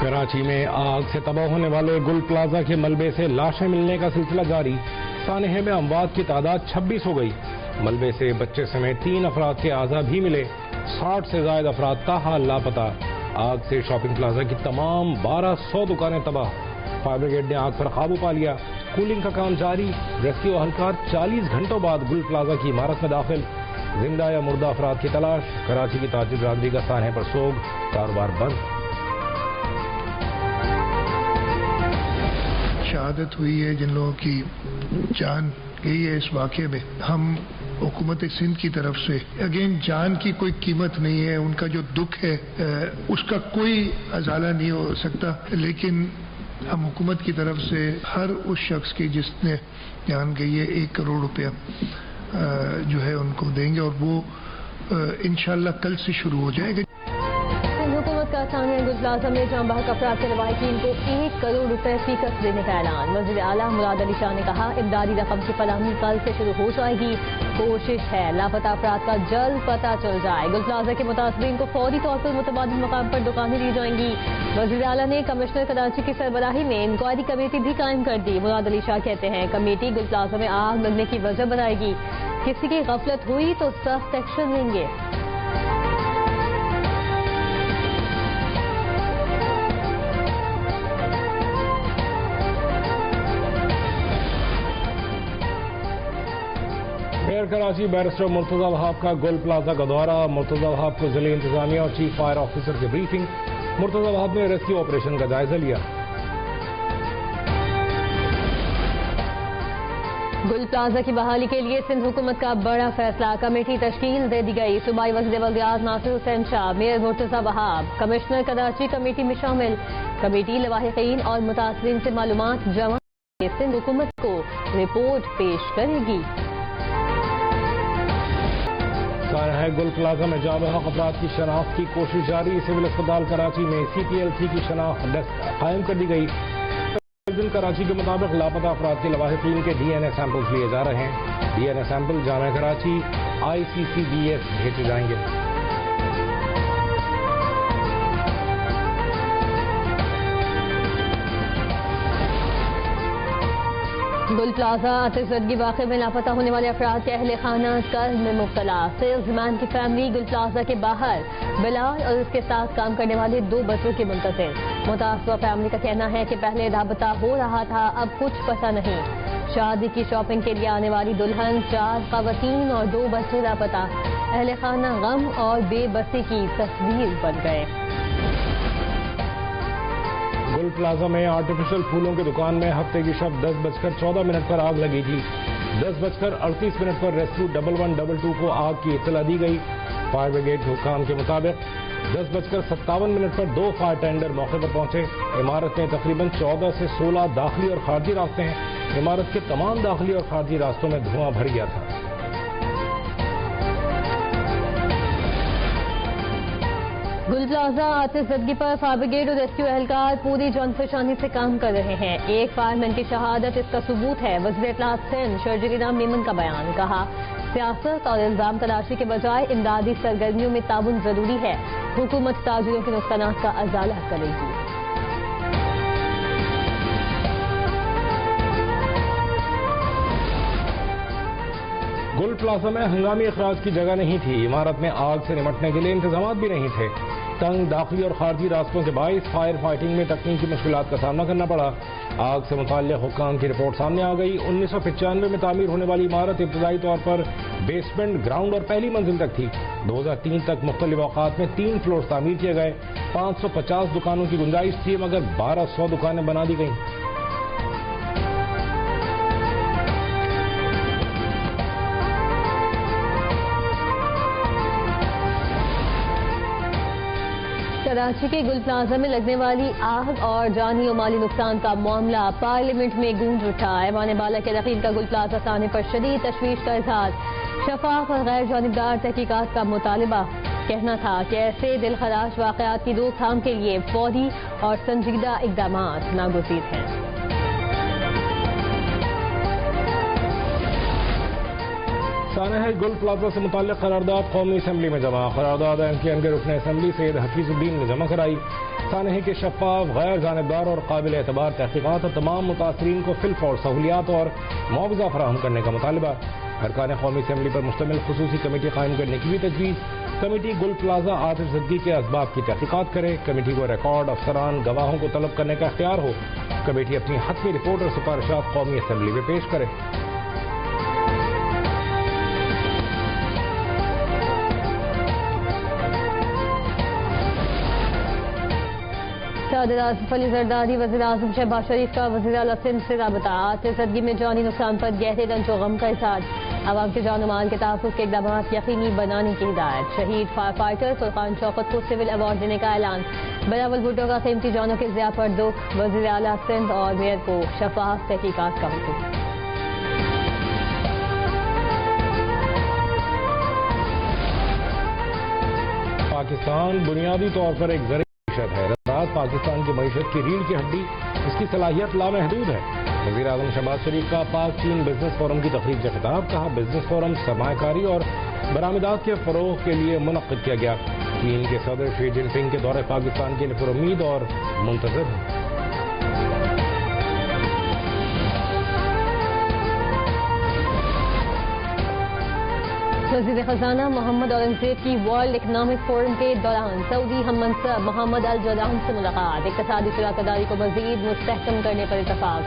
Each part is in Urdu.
کراچی میں آگ سے تباہ ہونے والے گل پلازا کے ملبے سے لاشیں ملنے کا سلسلہ جاری. سانحے میں اموات کی تعداد 26 ہو گئی. ملبے سے بچے سمیت 3 افراد کے اعضاء بھی ملے. 60 سے زائد افراد کا حال لاپتہ. آگ سے شاپنگ پلازا کی تمام 1200 دکانیں تباہ. فائر بریگیڈ نے آگ پر قابو پا لیا. کولنگ کا کام جاری. ریسکیو اہلکار 40 گھنٹوں بعد گل پلازا کی عمارت میں داخل. زندہ یا مردہ افراد کی تلاش. کراچی کی تاجر برادری کا سانحے پر سوگ. کاروبار بند. شہادت ہوئی ہے جن لوگوں کی جان گئی ہے اس واقعے میں. ہم حکومت سندھ کی طرف سے اگین جان کی کوئی قیمت نہیں ہے. ان کا جو دکھ ہے اس کا کوئی ازالہ نہیں ہو سکتا, لیکن ہم حکومت کی طرف سے ہر اس شخص کی جس نے جان گئی ہے 1 کروڑ روپیہ جو ہے ان کو دیں گے, اور وہ انشاءاللہ کل سے شروع ہو جائے گا. حکومت کا ثانیہ گل پلازا میں جام بحق افراد کے لواحقین کو 1 کروڑ روپے فیکس دینے کا اعلان. وزیر اعلیٰ مراد علی شاہ نے کہا امدادی رقم کی فراہمی کل سے شروع ہو جائے گی. کوشش ہے لاپتہ افراد کا جلد پتہ چل جائے. گل پلازا کے متاثرین کو فوری طور پر متبادل مقام پر دکانیں دی جائیں گی. وزیر اعلیٰ نے کمشنر کراچی کی سربراہی میں انکوائری کمیٹی بھی قائم کر دی. مراد علی شاہ کہتے ہیں کمیٹی گل پلازا میں آگ لگنے کی وجہ بتائے گی. کسی کی غفلت ہوئی تو سخت ایکشن لیں گے. میئر کراچی بیرسٹر مرتضی وہاب کا گل پلازا کا دورہ. مرتضی وہاب کو ضلع انتظامیہ اور چیف فائر آفیسر کی بریفنگ. مرتضی وہاب نے ریسکیو آپریشن کا جائزہ لیا. گل پلازا کی بحالی کے لیے سندھ حکومت کا بڑا فیصلہ. کمیٹی تشکیل دے دی گئی. صوبائی وزیر وزارت ناصر حسین شاہ, میئر مرتضی وہاب, کمشنر کراچی کمیٹی میں شامل. کمیٹی لواحقین اور متاثرین سے معلومات جمع کر سندھ حکومت کو رپورٹ پیش کرے گی. سانحہ گل پلازا میں جام بحق افراد کی شناخت کی کوشش جاری. سول اسپتال کراچی میں CPL3 کی شناخت ڈیسک قائم کر دی گئی. کراچی کے مطابق لاپتہ افراد کے لواحقین کے DNA سیمپلز لیے جا رہے ہیں. DNA سیمپل جامعہ کراچی ICCDS بھیجے جائیں گے. گل پلازا آتش زدگی واقعے میں لاپتہ ہونے والے افراد کے اہل خانہ قرض میں مبتلا. سیلز مین کی فیملی گل پلازا کے باہر بلال اور اس کے ساتھ کام کرنے والے 2 بچوں کے منتظر. متاثرہ فیملی کا کہنا ہے کہ پہلے رابطہ ہو رہا تھا, اب کچھ پتہ نہیں. شادی کی شاپنگ کے لیے آنے والی دلہن, 4 خواتین اور 2 بچے لاپتہ. اہل خانہ غم اور بے بسی کی تصویر بن گئے. گل پلازا میں آرٹیفیشل پھولوں کی دکان میں ہفتے کی شب 10:14 پر آگ لگی تھی. 10:38 پر ریسکیو 1112 کو آگ کی اطلاع دی گئی. فائر بریگیڈ حکام کے مطابق 10:57 پر 2 فائر ٹینڈر موقع پر پہنچے. عمارت میں تقریباً 14 سے 16 داخلی اور خارجی راستے ہیں. عمارت کے تمام داخلی اور خارجی راستوں میں دھواں بھر گیا تھا. گل پلازا آتش زدگی پر فائر بریگیڈ اور ریسکیو اہلکار پوری جان فشانی سے کام کر رہے ہیں. ایک فائرمین کی شہادت اس کا ثبوت ہے. وزیر اطلاعات سندھ شرجیل انعام میمن کا بیان. کہا سیاست اور الزام تلاشی کے بجائے امدادی سرگرمیوں میں تعاون ضروری ہے. حکومت تاجروں کے نقصانات کا ازالہ کرے گی. گل پلازا میں ہنگامی اخراج کی جگہ نہیں تھی. عمارت میں آگ سے نمٹنے کے لیے انتظامات بھی نہیں تھے. تنگ داخلی اور خارجی راستوں کے باعث فائر فائٹنگ میں تکنیکی مشکلات کا سامنا کرنا پڑا. آگ سے متعلق حکام کی رپورٹ سامنے آ گئی. 1995 میں تعمیر ہونے والی عمارت ابتدائی طور پر بیسمنٹ, گراؤنڈ اور پہلی منزل تک تھی. 2003 تک مختلف اوقات میں 3 فلور تعمیر کیے گئے. 550 دکانوں کی گنجائش تھی, مگر 1200 دکانیں بنا دی گئیں. کراچی کے گل پلازا میں لگنے والی آگ اور جانی و مالی نقصان کا معاملہ پارلیمنٹ میں گونج اٹھا. ایوان بالا کے رقیب کا گل پلازا سانے پر شدید تشویش کا اظہار. شفاف اور غیر جانبدار تحقیقات کا مطالبہ. کہنا تھا کہ ایسے دلخراش واقعات کی روک تھام کے لیے فوری اور سنجیدہ اقدامات ناگزیر ہیں. سانحہ گل پلازا سے متعلق قرارداد قومی اسمبلی میں جمع. قرارداد MKN کے رکن اسمبلی سید حفیظ الدین نے جمع کرائی. سانحے کے شفاف، غیر جانبدار اور قابل اعتبار تحقیقات اور تمام متاثرین کو فی الفور سہولیات اور معاوضہ فراہم کرنے کا مطالبہ. ارکان قومی اسمبلی پر مشتمل خصوصی کمیٹی قائم کرنے کی بھی تجویز. کمیٹی گل پلازا آتش زدگی کے اسباب کی تحقیقات کرے. کمیٹی کو ریکارڈ، افسران، گواہوں کو طلب کرنے کا اختیار ہو. کمیٹی اپنی حتمی رپورٹ اور سفارشات قومی اسمبلی میں پیش کرے. صدر آصف علی زرداری وزیر اعظم شہباز شریف کا وزیر اعلیٰ سندھ سے رابطہ. آتش زدگی میں جانی نقصان پر گہرے رنج و غم کا اظہار. عوام کے جان و مال کے تحفظ کے اقدامات یقینی بنانے کی ہدایت. شہید فائر فائٹر فرقان شوکت کو سول ایوارڈ دینے کا اعلان. بلاول بھٹو کا قیمتی جانوں کے ضیاع پر دکھ. وزیر اعلیٰ سندھ اور میئر کو شفاف تحقیقات کا حکم. پاکستان بنیادی طور پر ایک زرعی معیشت ہے. پاکستان کی معیشت کی ریڑھ کی ہڈی، اس کی صلاحیت لامحدود ہے. وزیر اعظم شہباز شریف کا پاک چین بزنس فورم کی تقریب سے خطاب. کہا بزنس فورم سرمایہ کاری اور برآمدات کے فروغ کے لیے منعقد کیا گیا. چین کے صدر شی جن پنگ کے دورے پاکستان کے لیے پرامید اور منتظر ہیں. وزیر خزانہ محمد اورنگزیب کی ورلڈ اکنامک فورم کے دوران سعودی ہم منصب محمد الجولان سے ملاقات. اقتصادی شراکت داری کو مزید مستحکم کرنے پر اتفاق.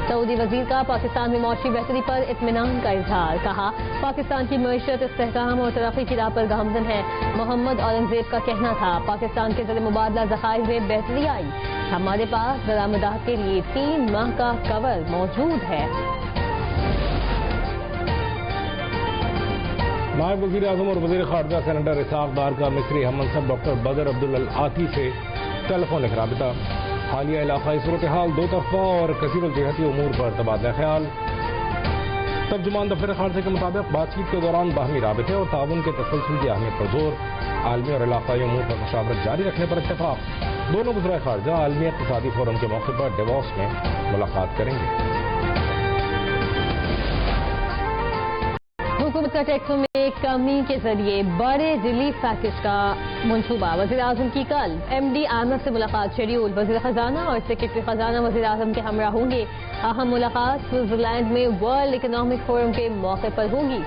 سعودی وزیر کا پاکستان میں معاشی بہتری پر اطمینان کا اظہار. کہا پاکستان کی معیشت استحکام اور ترقی کی راہ پر گامزن ہے. محمد اورنگزیب کا کہنا تھا پاکستان کے زر مبادلہ ذخائر میں بہتری آئی. ہمارے پاس درآمدات کے لیے 3 ماہ کا کور موجود ہے. نائب وزیر اعظم اور وزیر خارجہ سینیٹر اسحاق ڈار کا مصری ہم منصب ڈاکٹر بدر عبدالعاطی سے ٹیلیفونک رابطہ. حالیہ علاقائی صورتحال، دو طرفہ اور کثیر الجہتی امور پر تبادلہ خیال. ترجمان دفتر خارجہ کے مطابق بات چیت کے دوران باہمی رابطے اور تعاون کے تسلسل کی اہمیت پر زور. عالمی اور علاقائی امور پر مشاورت جاری رکھنے پر اتفاق. دونوں وزرائے خارجہ عالمی اقتصادی فورم کے موقع پر ڈیووس میں ملاقات کریں گے. حکومت کا ٹیکسوں میں کمی کے ذریعے بڑے ریلیف پیکج کا منصوبہ. وزیر اعظم کی کل MD IMF سے ملاقات شیڈیول. وزیر خزانہ اور سیکرٹری خزانہ وزیر اعظم کے ہمراہ ہوں گے. اہم ملاقات سوئٹزرلینڈ میں ورلڈ اکنامک فورم کے موقع پر ہوگی.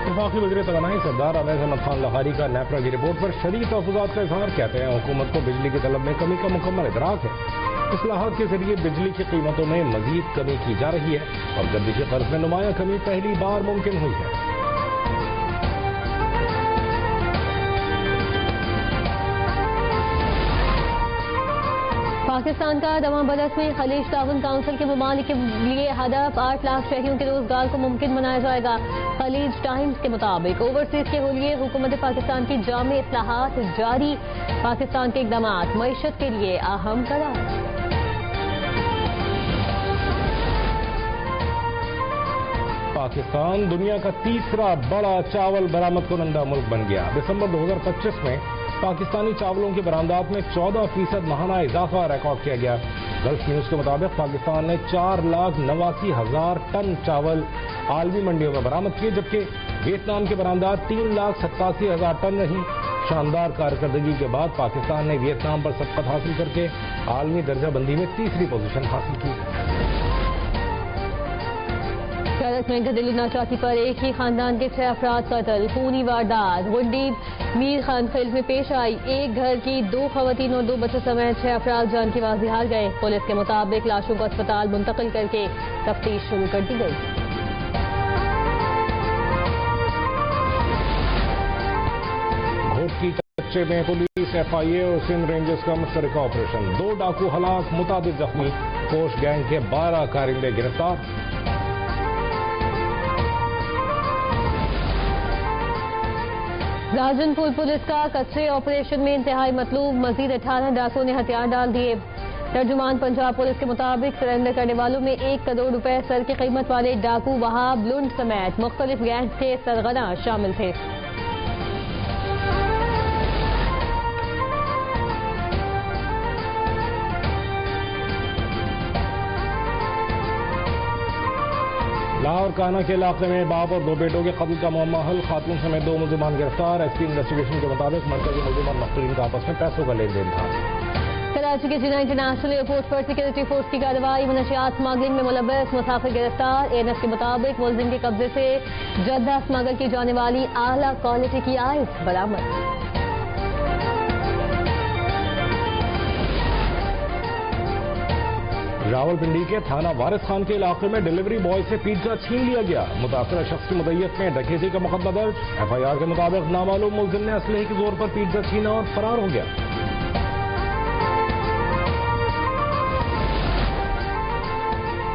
وفاقی وزیر توانائی سردار اویس احمد خان لغاری کا نیپرا کی رپورٹ پر شدید تحفظات کا اظہار. کہتے ہیں حکومت کو بجلی کی طلب میں کمی کا مکمل ادراک ہے. اصلاحات کے ذریعے بجلی کی قیمتوں میں مزید کمی کی جا رہی ہے اور گردشی قرض میں نمایاں کمی پہلی بار ممکن ہوئی ہے. پاکستان کا رواں برس میں خلیج تعاون کونسل کے ممالک کے لیے ہدف 8 لاکھ شہریوں کے روزگار کو ممکن بنایا جائے گا. خلیج ٹائمز کے مطابق اوورسیز کے لیے حکومت پاکستان کی جامع اصلاحات جاری. پاکستان کے اقدامات معیشت کے لیے اہم قرار. پاکستان دنیا کا تیسرا بڑا چاول برآمد کنندہ ملک بن گیا. دسمبر 2025 میں پاکستانی چاولوں کی برآمدات میں 14% ماہانہ اضافہ ریکارڈ کیا گیا. گلف نیوز کے مطابق پاکستان نے 4,89,000 ٹن چاول عالمی منڈیوں میں برآمد کیے، جبکہ ویتنام کی برآمدات 3,87,000 ٹن رہیں. شاندار کارکردگی کے بعد پاکستان نے ویتنام پر سبقت حاصل کر کے عالمی درجہ بندی میں تیسری پوزیشن حاصل کی. کیرت میں گھریلو ناچاکی پر ایک ہی خاندان کے 6 افراد قتل. خونی واردات گنڈی میر خان خیل میں پیش آئی. ایک گھر کی 2 خواتین اور 2 بچوں سمیت 6 افراد جان کی بازی ہار گئے. پولیس کے مطابق لاشوں کو اسپتال منتقل کر کے تفتیش شروع کر دی گئی. گھوٹ کی چچے میں پولیس FIA اور سندھ رینجرز کا مشترکہ آپریشن. 2 ڈاکو ہلاک، متعدد زخمی. کوش گینگ کے 12 کارندے گرفتار. راجن پور پولیس کا کچرے آپریشن میں انتہائی مطلوب. مزید 18 ڈاکوؤں نے ہتھیار ڈال دیے. ترجمان پنجاب پولیس کے مطابق سرنڈر کرنے والوں میں 1 کروڑ روپے سر کی قیمت والے ڈاکو وہاب لنڈ سمیت مختلف گینگز کے سرغنہ شامل تھے. لاہور کانا کے علاقے میں باپ اور 2 بیٹوں کے قتل کا معمہ حل، خاتون سمیت 2 ملزمان گرفتار۔ ایس پی انویسٹیگیشن کے مطابق مرکزی ملزمان مقتولین کا آپس میں پیسوں کا لین دین تھا۔ کراچی کے جنہ انٹرنیشنل ایئرپورٹ پر سیکورٹی فورس کی کارروائی، منشیات اسمگلنگ میں ملوث مسافر گرفتار۔ اے این ایس کے مطابق ملزم کے قبضے سے جدہ اسمگل کی جانے والی اعلیٰ کوالٹی کی آئس برآمد۔ راولپنڈی کے تھانہ وارث خان کے علاقے میں ڈیلیوری بوائے سے پیزا چھین لیا گیا، متاثرہ شخص کی مدعیت میں ڈکیتی کا مقدمہ درج۔ ایف آئی آر کے مطابق نامعلوم ملزم نے اسلحے کے زور پر پیزا چھینا اور فرار ہو گیا۔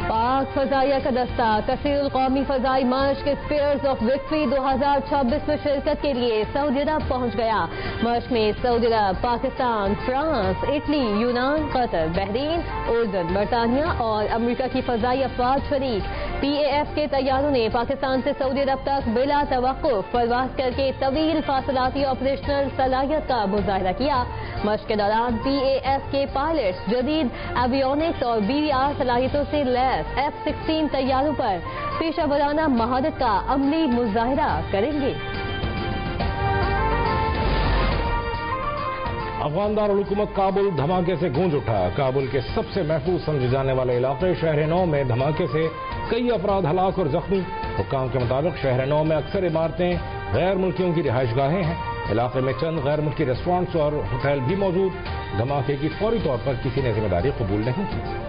پاک فضائیہ کا دستہ کثیر القومی فضائی مشق اسپیئرز آف وکٹری 2026 میں شرکت کے لیے سعودی عرب پہنچ گیا۔ مشق میں سعودی عرب، پاکستان، فرانس، اٹلی، یونان، قطر، بحرین، اردن، برطانیہ اور امریکہ کی فضائی افواج شریک۔ پی اے ایف کے طیاروں نے پاکستان سے سعودی عرب تک بلا توقف پرواز کر کے طویل فاصلاتی آپریشنل صلاحیت کا مظاہرہ کیا۔ مشق کے دوران پی اے ایف کے پائلٹس جدید ایویونکس اور بی آر صلاحیتوں سے لیس F-16 طیاروں پر پیشہ ورانہ مہارت کا عملی مظاہرہ کریں گے۔ افغان دارالحکومت کابل دھماکے سے گونج اٹھا۔ کابل کے سب سے محفوظ سمجھے جانے والے علاقے شہر نو میں دھماکے سے کئی افراد ہلاک اور زخمی۔ حکام کے مطابق شہر نو میں اکثر عمارتیں غیر ملکیوں کی رہائش گاہیں ہیں۔ علاقے میں چند غیر ملکی ریسٹورانٹس اور ہوٹل بھی موجود۔ دھماکے کی فوری طور پر کسی نے ذمہ داری قبول نہیں کی۔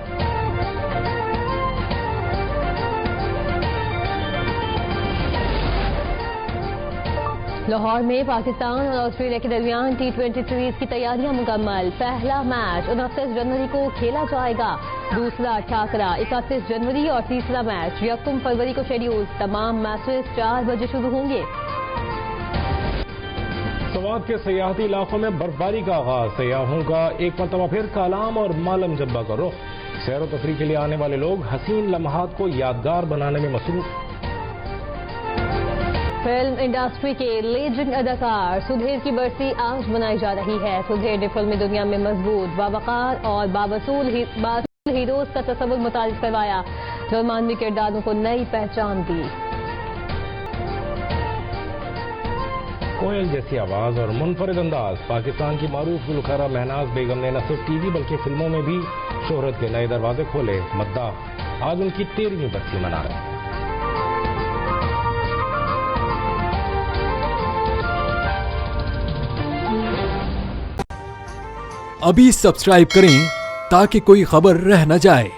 لاہور میں پاکستان اور آسٹریلیا کے درمیان T20 سیریز کی تیاریاں مکمل۔ پہلا میچ 29 جنوری کو کھیلا جائے گا، دوسرا ٹھاکرا 31 جنوری اور تیسرا میچ 1 فروری کو شیڈیول۔ تمام میچز 4 بجے شروع ہوں گے۔ سوات کے سیاحتی علاقوں میں برفباری کا آغاز، سیاحوں کا ایک مرتبہ پھر کالام اور مالم جبہ کا رخ۔ سیر و تفریح کے لیے آنے والے لوگ حسین لمحات کو یادگار بنانے میں مصروف۔ فلم انڈسٹری کے لیجنڈ اداکار سدھیر کی برسی آج منائی جا رہی ہے۔ سدھیر نے فلمی دنیا میں مضبوط، باوقار اور باوصول ہیروز کا تصور متعارف کروایا، جو مانوی کرداروں کو نئی پہچان دی۔ کوئل جیسی آواز اور منفرد انداز، پاکستان کی معروف گلوکارہ مہناز بیگم نے نہ صرف ٹی وی بلکہ فلموں میں بھی شہرت کے نئے دروازے کھولے۔ مداح آج ان کی 13ویں برسی منا رہے ہیں۔ ابھی سبسکرائب کریں تاکہ کوئی خبر رہ نہ جائے۔